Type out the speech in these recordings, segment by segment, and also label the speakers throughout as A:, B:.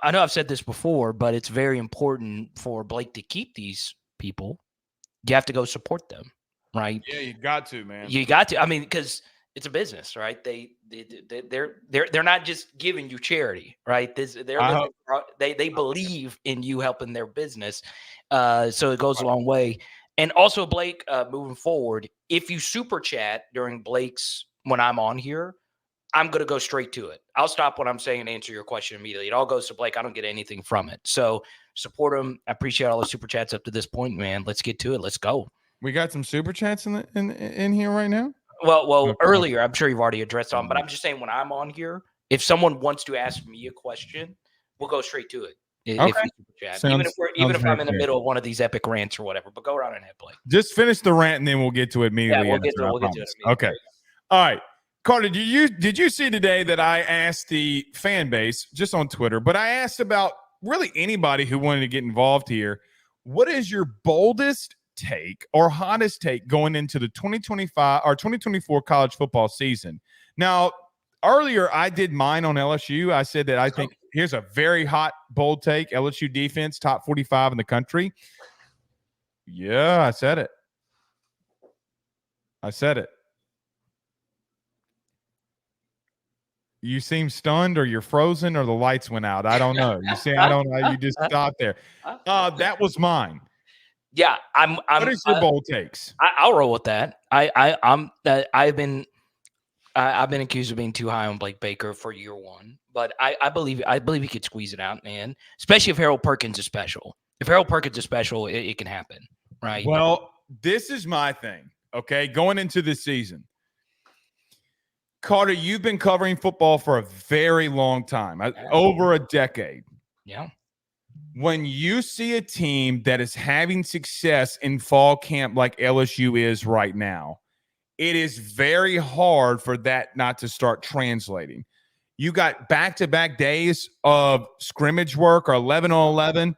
A: I know I've said this before, but it's very important for Blake to keep these people. You have to go support them, right?
B: Yeah, you got to, man.
A: You got to. I mean, because it's a business, right? They're not just giving you charity, right? They believe in you helping their business, so it goes a long way. And also, Blake, moving forward, if you super chat during Blake's when I'm on here, I'm going to go straight to it. I'll stop what I'm saying and answer your question immediately. It all goes to Blake. I don't get anything from it. So support him. I appreciate all the super chats up to this point, man. Let's get to it. Let's go.
B: We got some super chats in here right now.
A: Well, okay. Earlier, I'm sure you've already addressed on, but I'm just saying when I'm on here, if someone wants to ask me a question, we'll go straight to it.
B: Okay.
A: Even if I'm in the middle of one of these epic rants or whatever, but go around and hit Blake.
B: Just finish the rant and then we'll get to it immediately.
A: Yeah, we'll get to it immediately.
B: Okay. All right. Carter, did you see today that I asked the fan base just on Twitter, but I asked about really anybody who wanted to get involved here. What is your boldest take or hottest take going into the 2025 or 2024 college football season? Now, earlier I did mine on LSU. I said that I think here's a very hot, bold take. LSU defense, top 45 in the country. Yeah, I said it. You seem stunned or you're frozen or the lights went out. I don't know. You see, I don't know. You just stopped there. That was mine.
A: Yeah,
B: what is your bold takes?
A: I'll roll with that. I've been accused of being too high on Blake Baker for year one, but I believe he could squeeze it out, man. Especially if Harold Perkins is special. If Harold Perkins is special, it can happen, right?
B: Well, this is my thing. Okay, going into this season. Carter, you've been covering football for a very long time, over a decade.
A: Yeah.
B: When you see a team that is having success in fall camp like LSU is right now, it is very hard for that not to start translating. You got back-to-back days of scrimmage work or 11 on 11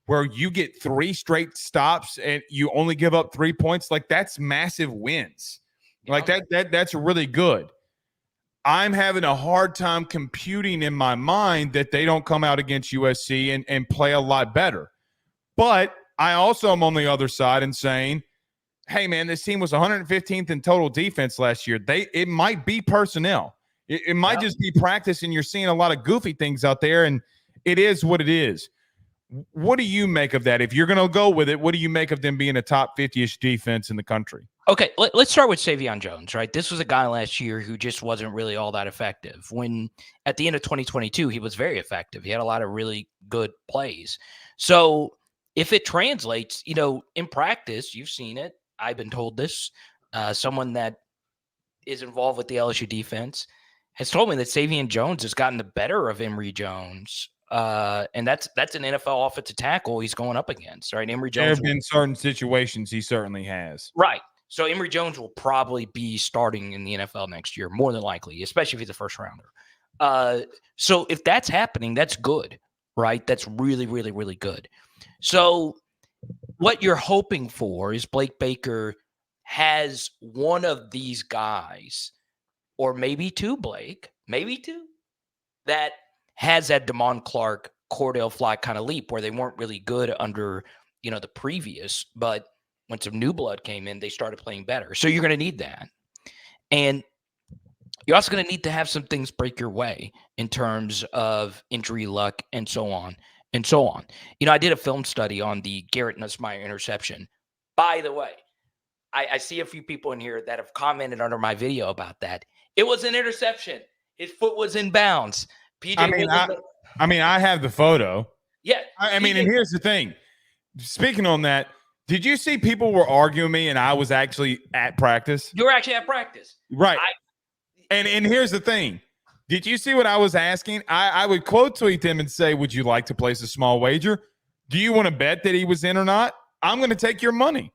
B: where you get 3 straight stops and you only give up 3 points. Like, that's massive wins. Yeah. Like, that's really good. I'm having a hard time computing in my mind that they don't come out against USC and play a lot better. But I also am on the other side and saying, hey, man, this team was 115th in total defense last year. It might be personnel. It might just be practice, and you're seeing a lot of goofy things out there, and it is what it is. What do you make of that? If you're going to go with it, what do you make of them being a top 50-ish defense in the country?
A: Okay, let's start with Savion Jones, right? This was a guy last year who just wasn't really all that effective. When at the end of 2022, he was very effective. He had a lot of really good plays. So if it translates, in practice, you've seen it. I've been told this. Someone that is involved with the LSU defense has told me that Savion Jones has gotten the better of Emory Jones. And that's an NFL offensive tackle he's going up against, right? Emory Jones.
B: There have been certain situations he certainly has.
A: Right. So Emory Jones will probably be starting in the NFL next year, more than likely, especially if he's a first rounder. So if that's happening, that's good, right? That's really, really, really good. So what you're hoping for is Blake Baker has one of these guys, or maybe two, that has that Damon Clark, Cordell Fly kind of leap where they weren't really good under, the previous, but when some new blood came in, they started playing better. So you're going to need that. And you're also going to need to have some things break your way in terms of injury luck and so on and so on. I did a film study on the Garrett Nussmeier interception. By the way, I see a few people in here that have commented under my video about that. It was an interception. His foot was in bounds.
B: I have the photo.
A: Yeah.
B: And here's the thing. Speaking on that, did you see people were arguing me and I was actually at practice?
A: You were actually at practice.
B: Right. And here's the thing. Did you see what I was asking? I would quote tweet them and say, would you like to place a small wager? Do you want to bet that he was in or not? I'm going to take your money.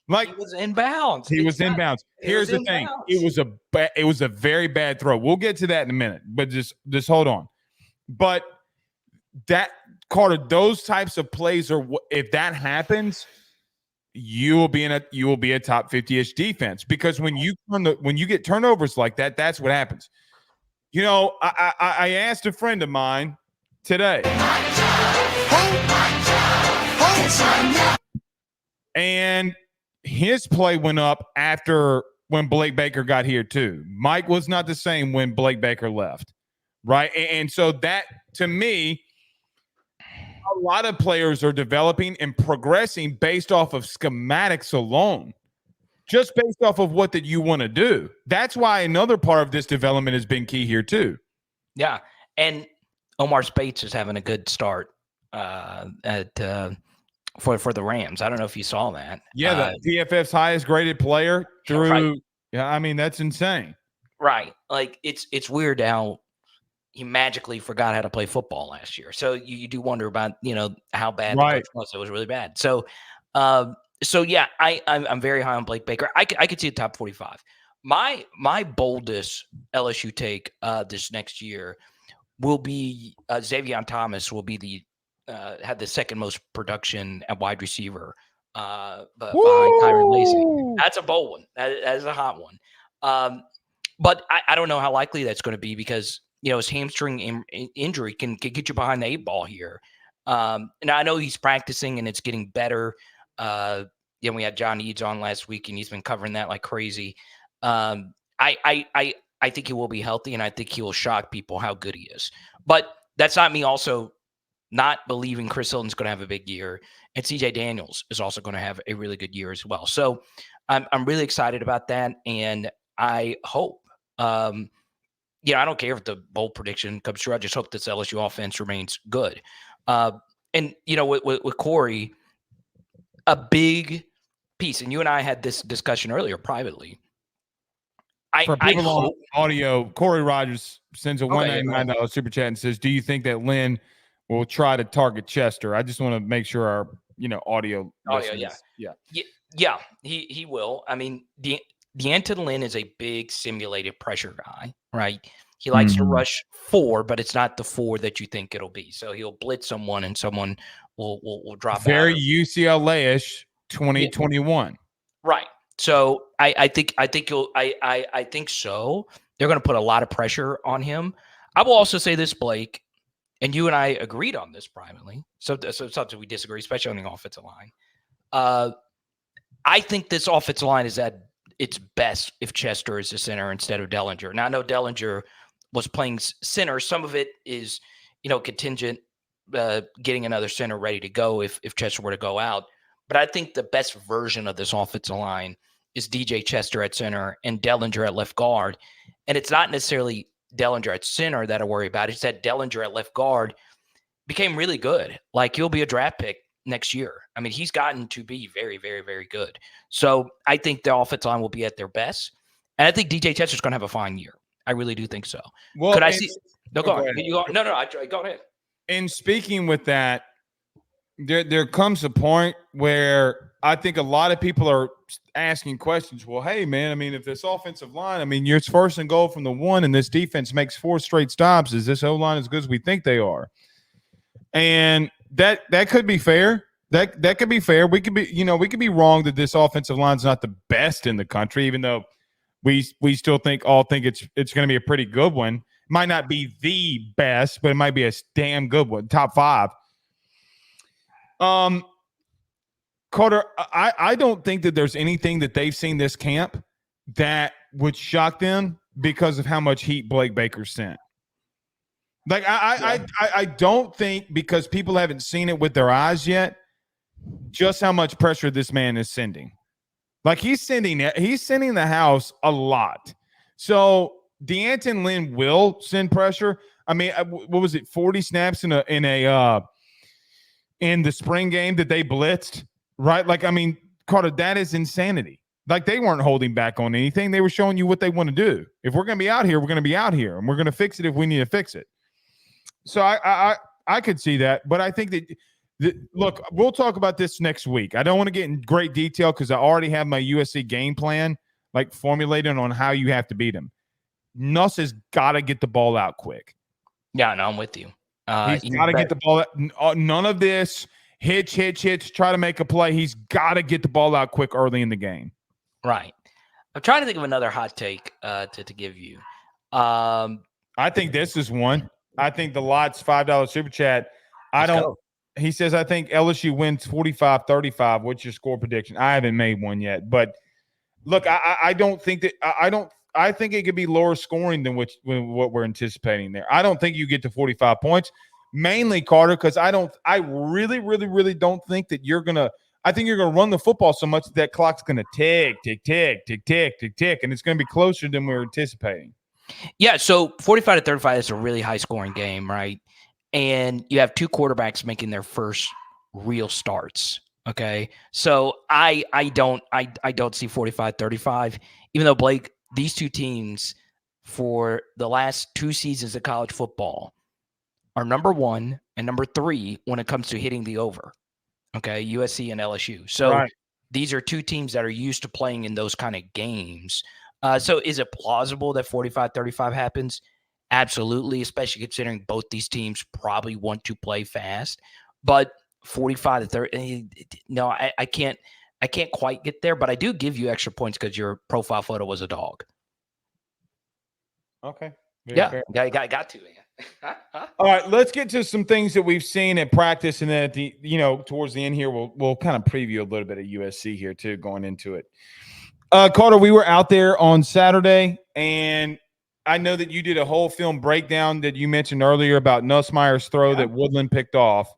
B: Like,
A: he was in bounds.
B: Here's the thing. It was a very bad throw. We'll get to that in a minute, but just hold on. But that, Carter, those types of plays are, if that happens, you will be a top 50-ish defense, because when you get turnovers like that, that's what happens. I asked a friend of mine today. And his play went up after when Blake Baker got here too. Mike was not the same when Blake Baker left, right? And so that, to me, a lot of players are developing and progressing based off of schematics alone, just based off of what that you want to do. That's why another part of this development has been key here too.
A: Yeah, and Omar Spates is having a good start for the Rams. I don't know if you saw that.
B: Yeah, the PFF's highest graded player through. Right. Yeah, I mean that's insane.
A: Right, like it's weird how he magically forgot how to play football last year. So you do wonder about how bad the coach was. It was really bad. So yeah, I'm very high on Blake Baker. I could see a top 45. My boldest LSU take this next year will be Xavier Thomas will be had the second most production at wide receiver behind Kyron Lacy. That's a bold one. That is a hot one. But I don't know how likely that's going to be because his hamstring injury can get you behind the 8 ball here. And I know he's practicing and it's getting better. We had John Eads on last week and he's been covering that like crazy. I think he will be healthy and I think he will shock people how good he is. But that's not me also not believing Chris Hilton's going to have a big year, and CJ Daniels is also going to have a really good year as well. So I'm really excited about that, and I hope. I don't care if the bold prediction comes true. I just hope this LSU offense remains good. And with Corey, a big piece, and you and I had this discussion earlier privately.
B: For people on audio, Corey Rogers sends a $199 super chat and says, "Do you think that Lynn will try to target Chester?" I just want to make sure our audio.
A: Yeah, he will. I mean, D'Anton Lynn is a big simulated pressure guy, right? He likes to rush 4, but it's not the 4 that you think it'll be. So he'll blitz someone, and someone will drop.
B: Very UCLA-ish 2021,
A: right? So I think so. They're going to put a lot of pressure on him. I will also say this, Blake, and you and I agreed on this privately. So something we disagree, especially on the offensive line. I think this offensive line is at its best if Chester is the center instead of Dellinger. Now I know Dellinger was playing center. Some of it is, contingent, getting another center ready to go if Chester were to go out. But I think the best version of this offensive line is DJ Chester at center and Dellinger at left guard. And it's not necessarily Dellinger at center that I worry about. It's that Dellinger at left guard became really good. Like he'll be a draft pick next year. I mean, he's gotten to be very, very, very good. So I think the offensive line will be at their best. And I think DJ Chester's going to have a fine year. I really do think so.
B: Well,
A: could I see? No, go on. Go ahead.
B: And speaking with that, there comes a point where I think a lot of people are asking questions. Well, hey, man, I mean, if this offensive line, I mean, you're first and goal from the 1 and this defense makes 4 straight stops, is this O-line as good as we think they are? And that could be fair. That could be fair. We could be wrong that this offensive line is not the best in the country, even though we still think it's going to be a pretty good one. Might not be the best, but it might be a damn good one, top 5. Carter, I don't think that there's anything that they've seen this camp that would shock them because of how much heat Blake Baker sent. Like I don't think, because people haven't seen it with their eyes yet, just how much pressure this man is sending. Like he's sending the house a lot. So D'Anton Lynn will send pressure. I mean, what was it? 40 snaps in the spring game that they blitzed, right? Like, I mean, Carter, that is insanity. Like they weren't holding back on anything. They were showing you what they want to do. If we're going to be out here, we're going to be out here, and we're going to fix it if we need to fix it. So I could see that, but I think that look, we'll talk about this next week. I don't want to get in great detail because I already have my USC game plan like formulated on how you have to beat him. Nuss has got to get the ball out quick.
A: Yeah, no, I'm with you.
B: He's got to get the ball out. None of this hitch, try to make a play. He's got to get the ball out quick early in the game.
A: Right. I'm trying to think of another hot take to give you.
B: I think this is one. I think the Lots $5 super chat. He says, I think LSU wins 45-35. What's your score prediction? I haven't made one yet, but look, I don't think that I think it could be lower scoring than what we're anticipating there. I don't think you get to 45 points, mainly Carter, because I really don't think that I think you're gonna run the football so much that clock's gonna tick, and it's gonna be closer than we were anticipating.
A: Yeah, so 45-35 is a really high scoring game, right? And you have two quarterbacks making their first real starts. Okay. So I don't see 45-35, even though Blake, these two teams for the last two seasons of college football are number 1 and number 3 when it comes to hitting the over. Okay. USC and LSU. So these are two teams that are used to playing in those kind of games. So is it plausible that 45-35 happens? Absolutely, especially considering both these teams probably want to play fast. But 45-30, no, I can't quite get there, but I do give you extra points because your profile photo was a dog.
B: Okay.
A: Yeah, got to, man.
B: All right, let's get to some things that we've seen at practice, and then at the towards the end here, we'll kind of preview a little bit of USC here too, going into it. Carter, we were out there on Saturday, and I know that you did a whole film breakdown that you mentioned earlier about Nussmeier's throw that Woodland picked off.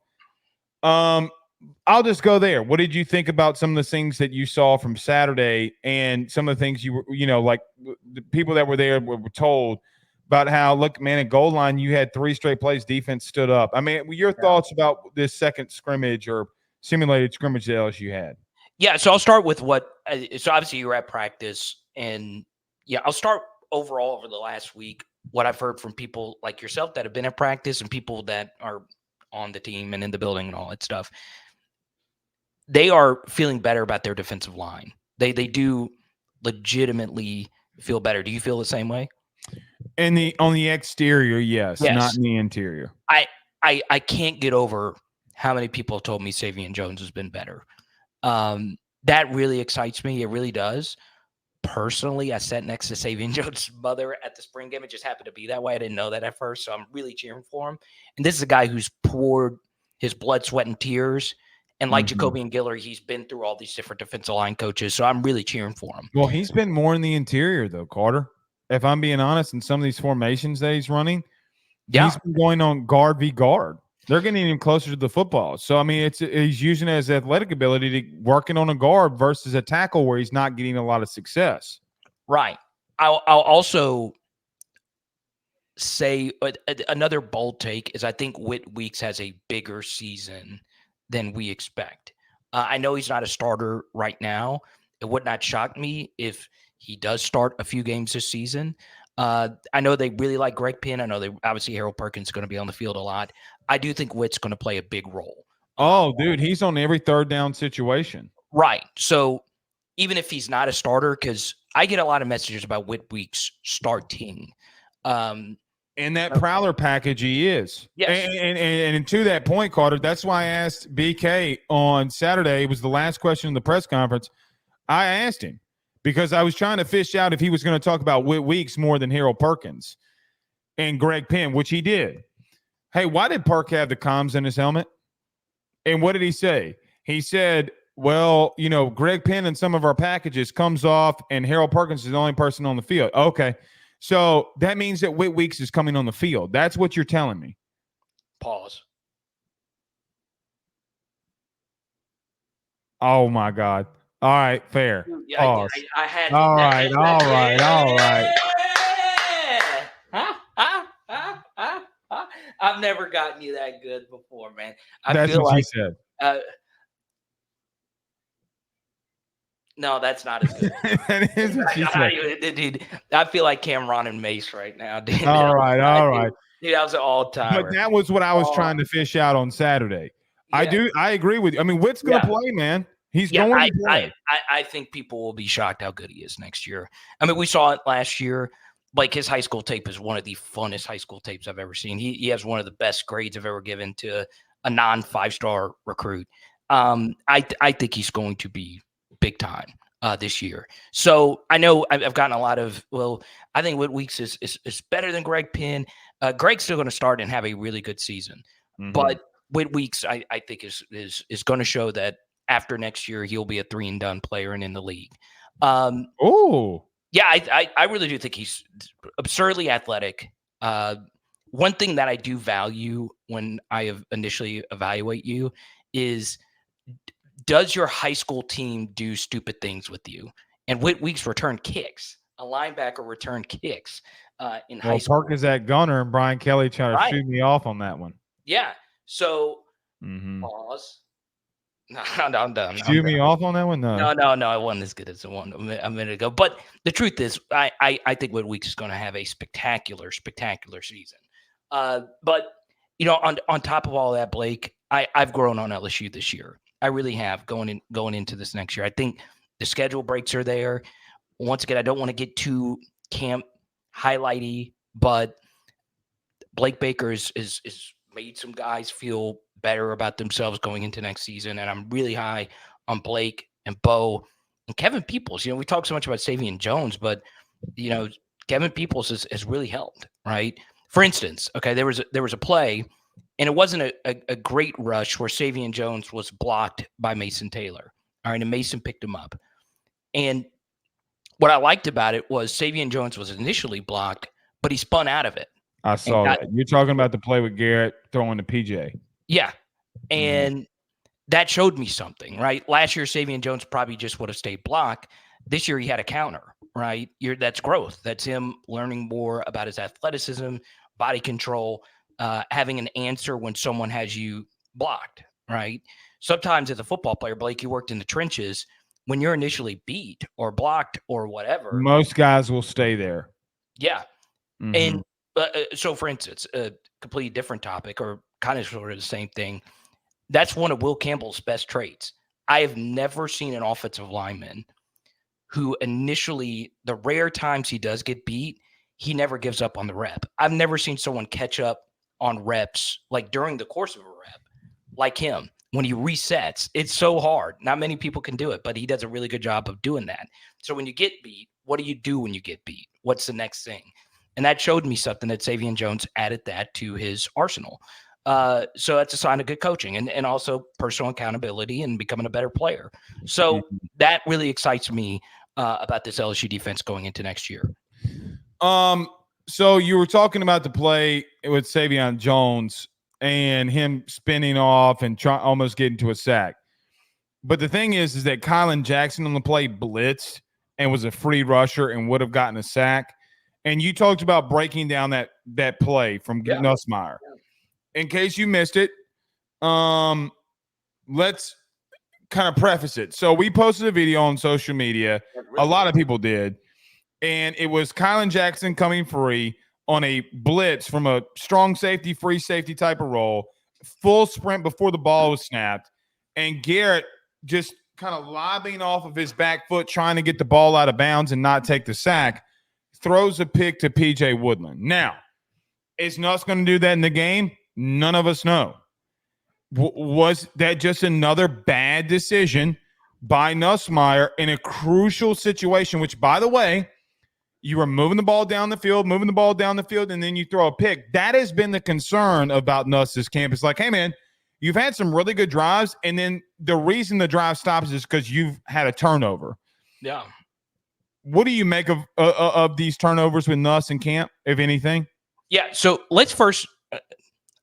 B: I'll just go there. What did you think about some of the things that you saw from Saturday, and some of the things like the people that were there were told about how, look, man, at goal line, you had 3 straight plays, defense stood up. I mean, your thoughts about this second scrimmage or simulated scrimmage that LSU had?
A: Yeah, so I'll start with so obviously you were at practice, and I'll start overall over the last week, what I've heard from people like yourself that have been at practice and people that are on the team and in the building and all that stuff. They are feeling better about their defensive line. They do legitimately feel better. Do you feel the same way?
B: On the exterior, yes, not in the interior.
A: I can't get over how many people told me Savion Jones has been better. That really excites me. It really does. Personally, I sat next to Savion Jones' mother at the spring game. It just happened to be that way. I didn't know that at first, so I'm really cheering for him. And this is a guy who's poured his blood, sweat, and tears. And like Jacoby and Guillory, he's been through all these different defensive line coaches, so I'm really cheering for him.
B: Well, he's been more in the interior, though, Carter. If I'm being honest, in some of these formations that he's running, he's been going on guard v. guard. They're getting him closer to the football. So, I mean, he's using his athletic ability to working on a guard versus a tackle where he's not getting a lot of success.
A: Right. I'll also say another bold take is I think Whit Weeks has a bigger season than we expect. I know he's not a starter right now. It would not shock me if he does start a few games this season. I know they really like Greg Penn. I know obviously Harold Perkins is going to be on the field a lot. I do think Whit's going to play a big role.
B: Dude, he's on every third down situation.
A: Right. So even if he's not a starter, because I get a lot of messages about Whit Weeks starting.
B: In that Prowler package, he is.
A: Yes.
B: And to that point, Carter, that's why I asked BK on Saturday. It was the last question in the press conference. I asked him because I was trying to fish out if he was going to talk about Whit Weeks more than Harold Perkins and Greg Penn, which he did. Hey, why did Perk have the comms in his helmet? And what did he say? He said, well, Greg Penn in some of our packages comes off and Harold Perkins is the only person on the field. Okay. So that means that Whit Weeks is coming on the field. That's what you're telling me.
A: Pause.
B: Oh, my God. All right, fair.
A: Yeah, I had to.
B: All right.
A: I've never gotten you that good before, man.
B: That's what she said.
A: No, that's not as good.
B: That is what she said.
A: Dude, I feel like Cameron and Mace right now. Dude.
B: All right.
A: Dude, that was an all-timer.
B: But that was what I was trying to fish out on Saturday. Yeah. I agree with you. I mean, Whit's going to play, man. He's going to play.
A: I think people will be shocked how good he is next year. I mean, we saw it last year. Like, his high school tape is one of the funnest high school tapes I've ever seen. He has one of the best grades I've ever given to a non-5-star recruit. I think he's going to be big time this year. So I know I've gotten a lot of, I think Whit Weeks is better than Greg Penn. Greg's still going to start and have a really good season.
B: Mhm.
A: But Whit Weeks, I think, is going to show that after next year, he'll be a 3-and-done player and in the league.
B: Oh,
A: Yeah, I really do think he's absurdly athletic. One thing that I do value when I initially evaluate you is, does your high school team do stupid things with you? And Whit Weeks returned kicks. A linebacker returned kicks in high school.
B: Park is at gunner, and Brian Kelly trying to shoot me off on that one.
A: Yeah. So
B: Mhm.
A: pause. No, I'm done.
B: Shoot me off on that one? No.
A: I wasn't as good as the one a minute ago. But the truth is, I think Whit Weeks is going to have a spectacular season. But on top of all that, Blake, I've grown on LSU this year. I really have going into this next year. I think the schedule breaks are there. Once again, I don't want to get too camp highlighty, but Blake Baker is made some guys feel better about themselves going into next season, and I'm really high on Blake and Bo and Kevin Peoples. We talk so much about Savion Jones, but Kevin Peoples has really helped, right? For instance, okay, there was a play, and it wasn't a great rush where Savion Jones was blocked by Mason Taylor. All right, and Mason picked him up. And what I liked about it was Savion Jones was initially blocked, but he spun out of it.
B: I saw that. You're talking about the play with Garrett throwing the PJ.
A: Yeah. And that showed me something, right? Last year, Savion Jones probably just would have stayed blocked. This year, he had a counter, right? That's growth. That's him learning more about his athleticism, body control, having an answer when someone has you blocked, right? Sometimes as a football player, Blake, you worked in the trenches. When you're initially beat or blocked or whatever,
B: most guys will stay there.
A: Yeah. And so, for instance, a completely different topic or kind of sort of the same thing. That's one of Will Campbell's best traits. I have never seen an offensive lineman who initially, the rare times he does get beat, he never gives up on the rep. I've never seen someone catch up on reps like during the course of a rep like him. When he resets, it's so hard. Not many people can do it, but he does a really good job of doing that. So when you get beat, what do you do when you get beat? What's the next thing? And that showed me something that Savion Jones added that to his arsenal. So that's a sign of good coaching and also personal accountability and becoming a better player. So that really excites me about this LSU defense going into next year.
B: So you were talking about the play with Savion Jones and him spinning off and almost getting to a sack. But the thing is that Kylan Jackson on the play blitzed and was a free rusher and would have gotten a sack. And you talked about breaking down that play from Nussmeier. In case you missed it, let's kind of preface it. So we posted a video on social media. A lot of people did. And it was Kylan Jackson coming free on a blitz from a strong safety, free safety type of roll, full sprint before the ball was snapped. And Garrett just kind of lobbing off of his back foot, trying to get the ball out of bounds and not take the sack, throws a pick to PJ Woodland. Now, is Nuss going to do that in the game? None of us know. Was that just another bad decision by Nussmeier in a crucial situation, which, by the way, you were moving the ball down the field, and then you throw a pick. That has been the concern about Nuss's camp. It's like, hey, man, you've had some really good drives, and then the reason the drive stops is because you've had a turnover.
A: Yeah.
B: What do you make of these turnovers with Nuss and camp, if anything?
A: Yeah, so let's first,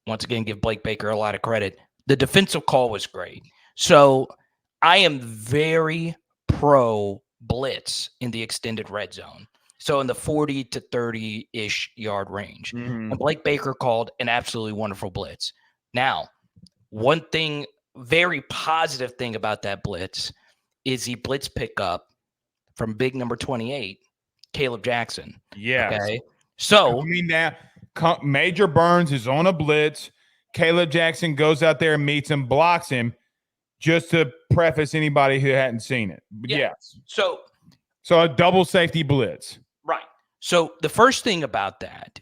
A: once again, give Blake Baker a lot of credit. The defensive call was great. So I am very pro blitz in the extended red zone. So in the 40 to 30-ish yard range. And Blake Baker called an absolutely wonderful blitz. Now, one thing, very positive thing about that blitz is the blitz pickup from big number 28, Caleb Jackson.
B: Yes.
A: Okay. So
B: I mean, now Major Burns is on a blitz. Caleb Jackson goes out there and meets him, blocks him, just to preface anybody who hadn't seen it. But yes.
A: So
B: a double safety blitz.
A: Right. So the first thing about that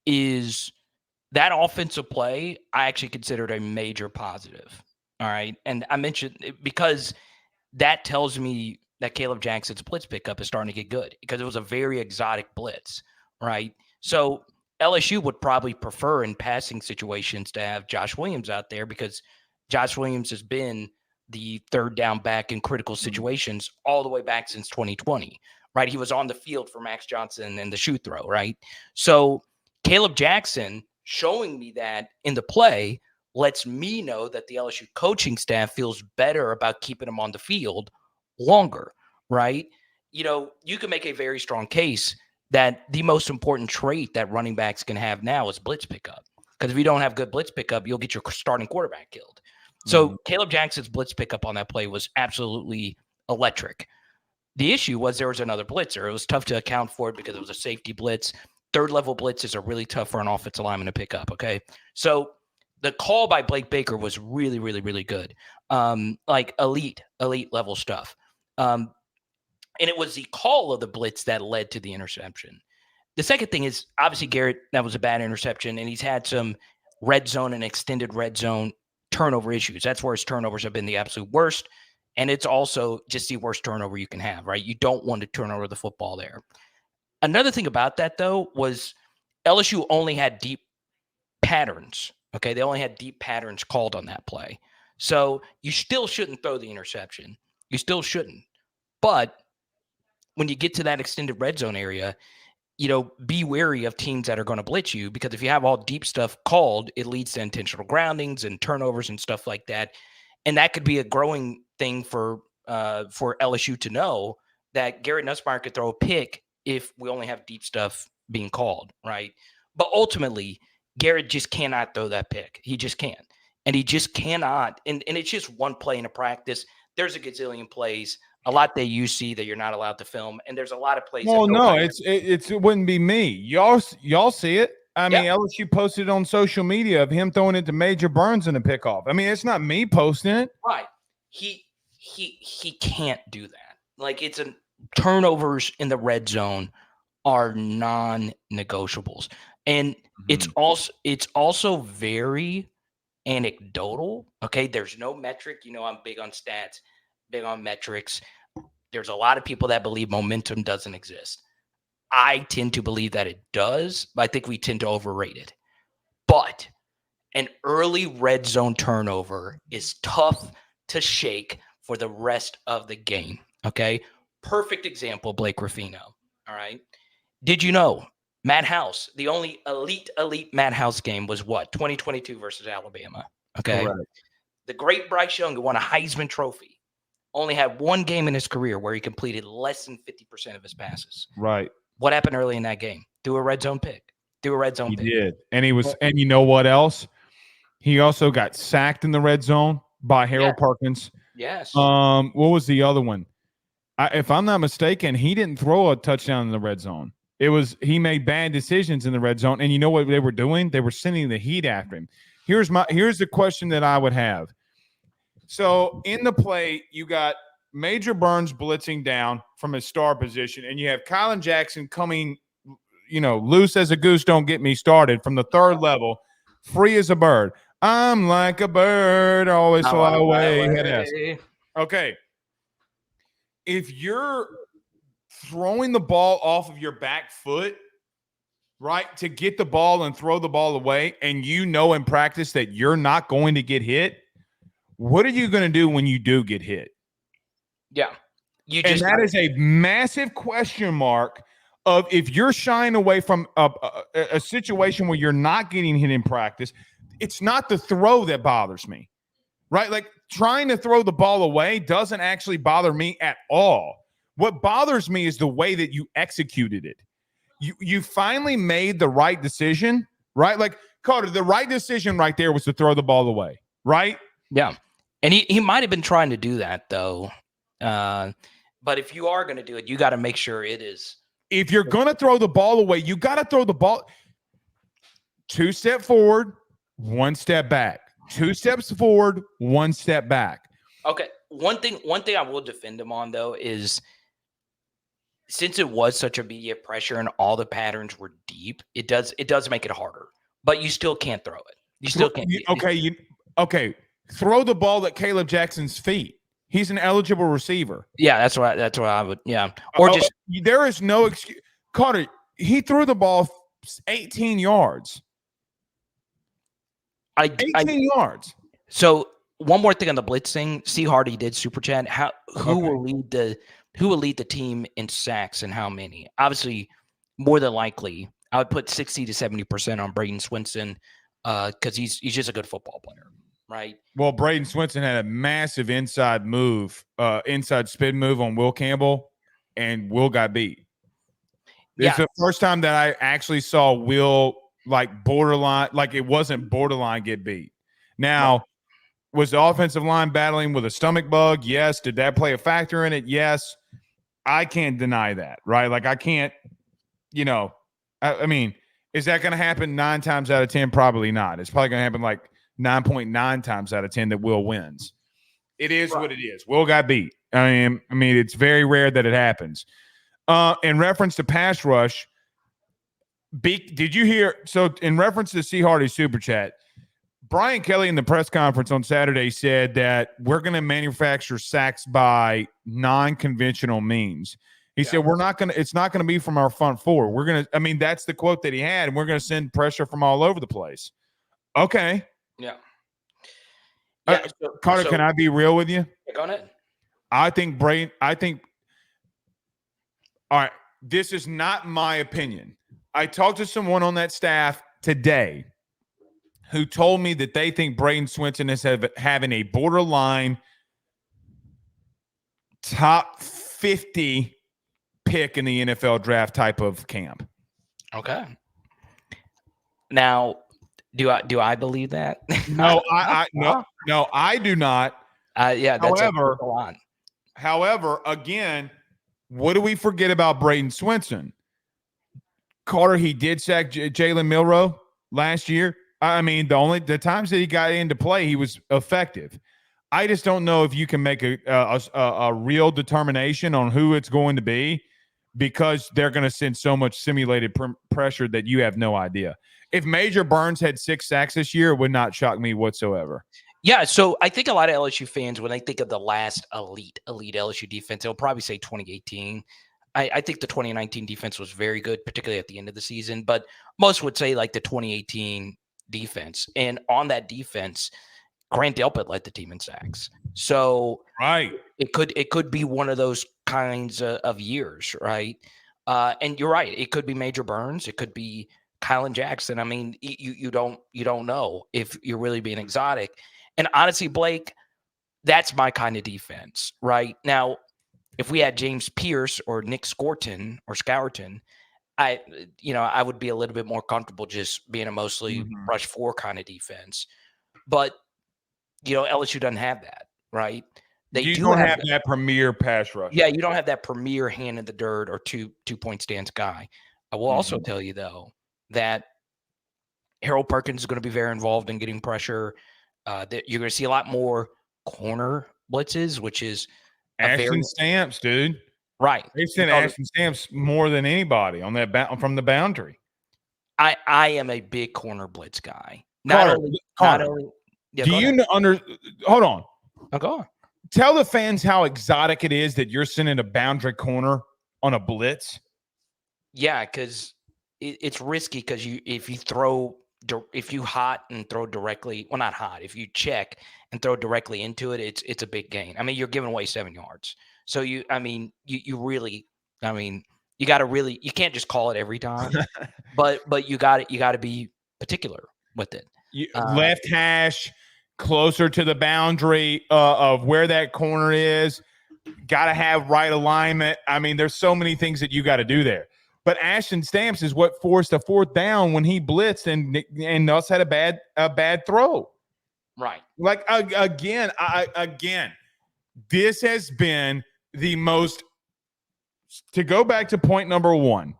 A: is that offensive play, I actually considered a major positive. All right. And I mentioned it because that tells me that Caleb Jackson's blitz pickup is starting to get good because it was a very exotic blitz. Right. So LSU would probably prefer in passing situations to have Josh Williams out there because Josh Williams has been the third down back in critical situations all the way back since 2020, right? He was on the field for Max Johnson and the shoe throw, right? So Caleb Jackson showing me that in the play lets me know that the LSU coaching staff feels better about keeping him on the field longer, right? You can make a very strong case that the most important trait that running backs can have now is blitz pickup. Because if you don't have good blitz pickup, you'll get your starting quarterback killed. So Caleb Jackson's blitz pickup on that play was absolutely electric. The issue was there was another blitzer. It was tough to account for it because it was a safety blitz. Third level blitzes are really tough for an offensive lineman to pick up. Okay. So the call by Blake Baker was really, really, really good. Like elite level stuff. And it was the call of the blitz that led to the interception. The second thing is obviously Garrett, that was a bad interception, and he's had some red zone and extended red zone turnover issues. That's where his turnovers have been the absolute worst. And it's also just the worst turnover you can have, right? You don't want to turn over the football there. Another thing about that, though, was LSU only had deep patterns. Okay, they only had deep patterns called on that play. So you still shouldn't throw the interception. You still shouldn't. But when you get to that extended red zone area, be wary of teams that are going to blitz you, because if you have all deep stuff called, it leads to intentional groundings and turnovers and stuff like that. And that could be a growing thing for LSU to know that Garrett Nussmeier could throw a pick if we only have deep stuff being called, right? But ultimately, Garrett just cannot throw that pick. He just can't. And he just cannot. And it's just one play in a practice. There's a gazillion plays. A lot that you see that you're not allowed to film, and there's a lot of plays.
B: Well, no, it wouldn't be me. Y'all see it. I mean, LSU posted on social media of him throwing it to Major Burns in a pickoff. I mean, it's not me posting it.
A: Right. He can't do that. Like, turnovers in the red zone are non-negotiables, and it's also very anecdotal. Okay, there's no metric. I'm big on stats, big on metrics. There's a lot of people that believe momentum doesn't exist. I tend to believe that it does, but I think we tend to overrate it. But an early red zone turnover is tough to shake for the rest of the game. Okay, perfect example, Blake Ruffino. All right, did you know Matt House, the only elite Matt House game was what? 2022 versus Alabama. Okay. Correct. The great Bryce Young, who won a Heisman Trophy, only had one game in his career where he completed less than 50% of his passes.
B: Right.
A: What happened early in that game? Threw a red zone pick. He
B: did. And and you know what else? He also got sacked in the red zone by Harold Perkins.
A: Yes.
B: What was the other one? If I'm not mistaken, he didn't throw a touchdown in the red zone. He made bad decisions in the red zone. And you know what they were doing? They were sending the heat after him. Here's the question that I would have. So in the play, you got Major Burns blitzing down from his star position, and you have Kylan Jackson coming, loose as a goose, don't get me started, from the third level, free as a bird. I'm like a bird, always fly away. Okay. If you're throwing the ball off of your back foot, right, to get the ball and throw the ball away, and in practice that you're not going to get hit, what are you going to do when you do get hit?
A: Yeah.
B: And that is a massive question mark of if you're shying away from a situation where you're not getting hit in practice. It's not the throw that bothers me, right? Like, trying to throw the ball away doesn't actually bother me at all. What bothers me is the way that you executed it. You finally made the right decision, right? Like, Carter, the right decision right there was to throw the ball away, right?
A: Yeah. And he might have been trying to do that, though. But if you are going to do it, you got to make sure it is.
B: If you're going to throw the ball away, you got to throw the ball 2 steps forward, 1 step back. 2 steps forward, 1 step back.
A: Okay. One thing I will defend him on, though, is since it was such immediate pressure and all the patterns were deep, it does make it harder. But you still can't throw it. You still can't.
B: Okay. Throw the ball at Caleb Jackson's feet. He's an eligible receiver.
A: Yeah, that's what I would. Yeah, or just
B: there is no excuse. Carter, he threw the ball 18 yards. 18 yards.
A: So one more thing on the blitzing. C. Hardy did super chat. Who will lead the team in sacks and how many? Obviously, more than likely, I would put 60 to 70% on Braden Swinson because he's just a good football player, right?
B: Well, Braden Swinson had a massive inside spin move on Will Campbell, and Will got beat. It's the first time that I actually saw Will borderline, it wasn't borderline get beat. Now, was the offensive line battling with a stomach bug? Yes. Did that play a factor in it? Yes. I can't deny that, right? I can't, I mean, is that going to happen 9 times out of 10? Probably not. It's probably going to happen 9.9 times out of 10 that Will wins. It is what it is. Will got beat. I mean, it's very rare that it happens. In reference to pass rush, did you hear? So in reference to C. Hardy super chat, Brian Kelly in the press conference on Saturday said that we're going to manufacture sacks by non-conventional means. He said it's not going to be from our front four. We're going to, that's the quote that he had, and we're going to send pressure from all over the place. Okay.
A: Yeah.
B: Carter, can I be real with you?
A: Go ahead.
B: All right, this is not my opinion. I talked to someone on that staff today who told me that they think Braden Swinson is having a borderline top 50 pick in the NFL draft type of camp.
A: Okay. Now, do I believe that?
B: No, I do not. However, again, what do we forget about Braden Swinson? Carter, he did sack Jalen Milroe last year. The times that he got into play, he was effective. I just don't know if you can make a real determination on who it's going to be because they're going to send so much simulated pressure that you have no idea. If Major Burns had 6 sacks this year, it would not shock me whatsoever.
A: Yeah, so I think a lot of LSU fans, when they think of the last elite LSU defense, they'll probably say 2018. I think the 2019 defense was very good, particularly at the end of the season. But most would say the 2018 defense. And on that defense, Grant Delpit led the team in sacks. So it could be one of those kinds of years, right? And you're right. It could be Major Burns. It could be Kylan Jackson. You don't know if you're really being exotic. And honestly, Blake, that's my kind of defense, right? Now, if we had James Pierce or Nick Scourton, I would be a little bit more comfortable just being a mostly rush 4 kind of defense. But, LSU doesn't have that, right?
B: You don't have that premier pass rush.
A: Yeah, you don't have that premier hand in the dirt or two-point stance guy. I will also tell you, though, that Harold Perkins is going to be very involved in getting pressure. That you're going to see a lot more corner blitzes, which is
B: Ashton Stamps, dude.
A: Right.
B: They've sent Ashton Stamps more than anybody on that from the boundary.
A: I am a big corner blitz guy.
B: Hold on.
A: Oh, go on.
B: Tell the fans how exotic it is that you're sending a boundary corner on a blitz.
A: Yeah, because it's risky because if you hot and throw directly, well, not hot, if you check and throw directly into it, it's a big gain. You're giving away 7 yards. So you got to really, you can't just call it every time, but you got to be particular with it.
B: Left hash, closer to the boundary of where that corner is. Got to have right alignment. There's so many things that you got to do there. But Ashton Stamps is what forced a 4th down when he blitzed and us had a bad throw.
A: Right.
B: Again, this has been the most, to go back to point number 1.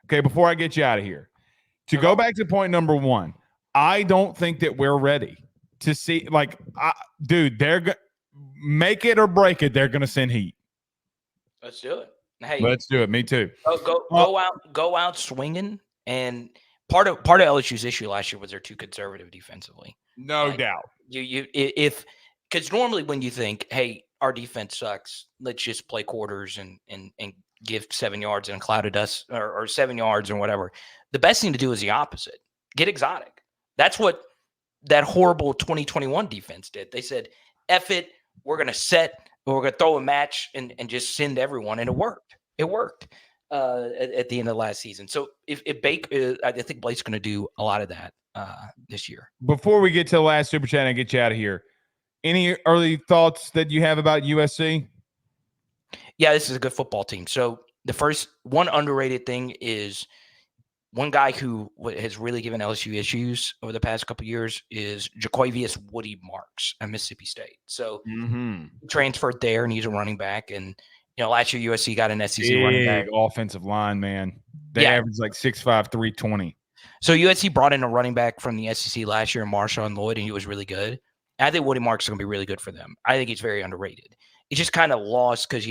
B: Okay, before I get you out of here, go back to point number 1. I don't think that we're ready to see, dude, they're make it or break it. They're going to send heat.
A: Let's do it. Hey,
B: let's do it. Me too.
A: Go out swinging. And part of LSU's issue last year was they're too conservative defensively.
B: No doubt.
A: Because normally when you think, hey, our defense sucks, let's just play quarters and give 7 yards in a cloud of dust or 7 yards or whatever. The best thing to do is the opposite. Get exotic. That's what that horrible 2021 defense did. They said, F it, we're going to set, we're going to throw a match and just send everyone. And it worked. It worked at the end of last season. So if Baker, I think Blake's going to do a lot of that this year.
B: Before we get to the last super chat and get you out of here, any early thoughts that you have about USC?
A: Yeah, this is a good football team. So the first one underrated thing is one guy who has really given LSU issues over the past couple of years is Jaquavius Woody Marks at Mississippi State. So he transferred there, and he's a running back. And last year USC got an SEC running back.
B: Offensive line, man. They averaged like 6'5", 320.
A: So USC brought in a running back from the SEC last year, Marshawn Lloyd, and he was really good. And I think Woody Marks is going to be really good for them. I think he's very underrated. It's just kind of lost because,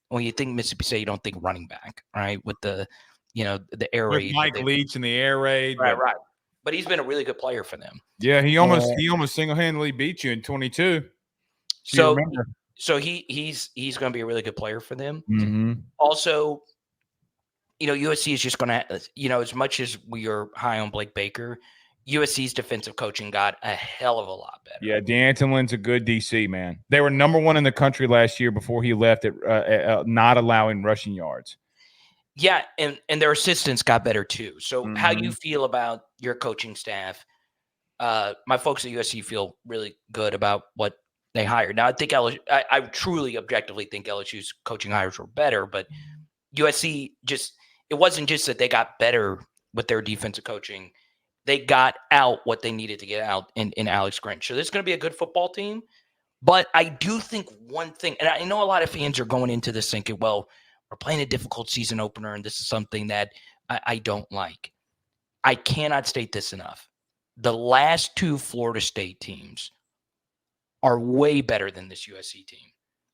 A: when you think Mississippi State, you don't think running back, right? With the air raid.
B: Mike Leach and the air raid.
A: Right. But he's been a really good player for them.
B: Yeah, he almost single-handedly beat you in 22.
A: So he's going to be a really good player for them.
B: Mm-hmm.
A: Also, USC is just going to, as much as we are high on Blake Baker, USC's defensive coaching got a hell of a lot better.
B: Yeah, D'Antolin's a good DC, man. They were number one in the country last year before he left at not allowing rushing yards.
A: Yeah, and their assistants got better too. So how you feel about your coaching staff? My folks at USC feel really good about what they hired. Now, I think I truly objectively think LSU's coaching hires were better, but USC it wasn't just that they got better with their defensive coaching. They got out what they needed to get out in Alex Grinch. So this is going to be a good football team. But I do think one thing, and I know a lot of fans are going into this thinking, well, we're playing a difficult season opener, and this is something that I don't like. I cannot state this enough. The last two Florida State teams are way better than this USC team.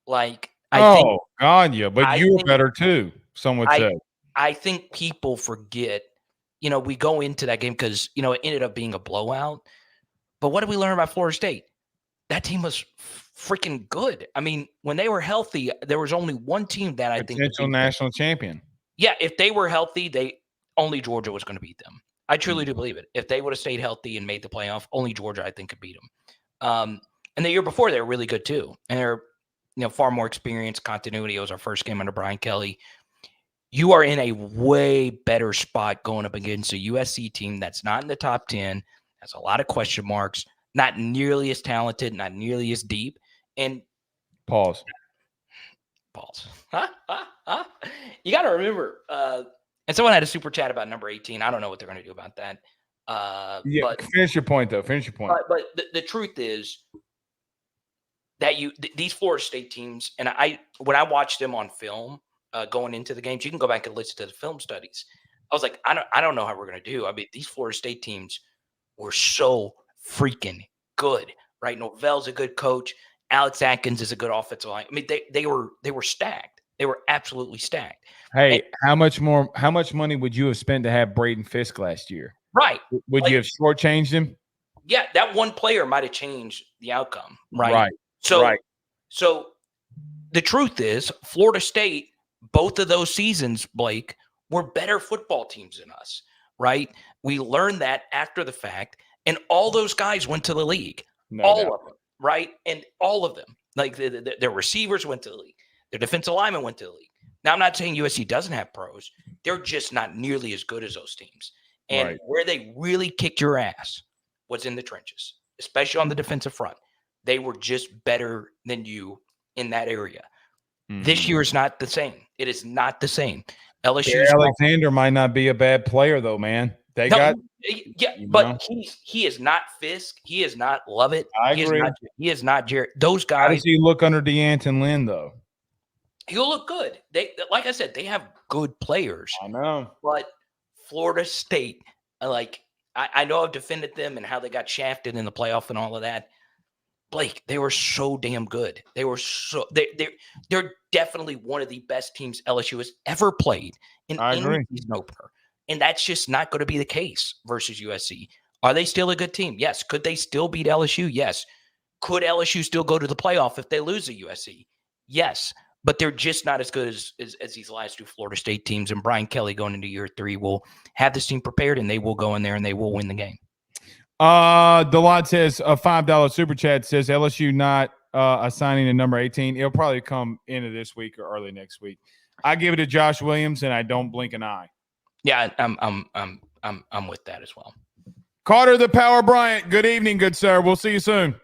A: Like,
B: but you were better too, some would say.
A: I think people forget, we go into that game because, it ended up being a blowout. But what did we learn about Florida State? That team was freaking good. I mean, when they were healthy, there was only one team that I think
B: potential national champion.
A: Yeah, if they were healthy, only Georgia was going to beat them. I truly do believe it. If they would have stayed healthy and made the playoff, only Georgia, I think, could beat them. And the year before, they were really good too. And they're, far more experienced. Continuity. It was our first game under Brian Kelly. You are in a way better spot going up against a USC team that's not in the top 10, has a lot of question marks, not nearly as talented, not nearly as deep. And
B: pause.
A: You got to remember, and someone had a super chat about number 18. I don't know what they're going to do about that.
B: But finish your point, though. Finish your point.
A: But the truth is that these Florida State teams, and when I watched them on film going into the games, you can go back and listen to the film studies. I was like, I don't know how we're going to do. I mean, these Florida State teams were so freaking good, right? Norvell's a good coach. Alex Atkins is a good offensive line. I mean, they were stacked. They were absolutely stacked.
B: Hey, how much money would you have spent to have Braden Fisk last year?
A: Right.
B: Would you have shortchanged him?
A: Yeah, that one player might have changed the outcome. Right. So the truth is, Florida State, both of those seasons, Blake, were better football teams than us. Right. We learned that after the fact, and all those guys went to the league. All of them. Right. And all of them, like their receivers went to the league. Their defensive linemen went to the league. Now, I'm not saying USC doesn't have pros. They're just not nearly as good as those teams. And where they really kicked your ass was in the trenches, especially on the defensive front. They were just better than you in that area. Mm-hmm. This year is not the same. It is not the same. LSU
B: Alexander might not be a bad player, though, man. But
A: he is not Fisk. He is not Lovett.
B: I agree.
A: He is not Jared. Those guys.
B: How does he look under D'Anton, though?
A: He'll look good. Like I said, they have good players.
B: I know.
A: But Florida State, I know I've defended them and how they got shafted in the playoff and all of that. Blake, they were so damn good. They were they're definitely one of the best teams LSU has ever played in any season opener. And that's just not going to be the case versus USC. Are they still a good team? Yes. Could they still beat LSU? Yes. Could LSU still go to the playoff if they lose to USC? Yes. but they're just not as good as these last two Florida State teams. And Brian Kelly going into year 3 will have this team prepared, and they will go in there and they will win the game.
B: Delod says a $5 super chat says LSU not assigning a number 18. It'll probably come into this week or early next week. I give it to Josh Williams, and I don't blink an eye.
A: Yeah, I'm with that as well.
B: Carter the Power Bryant. Good evening, good sir. We'll see you soon.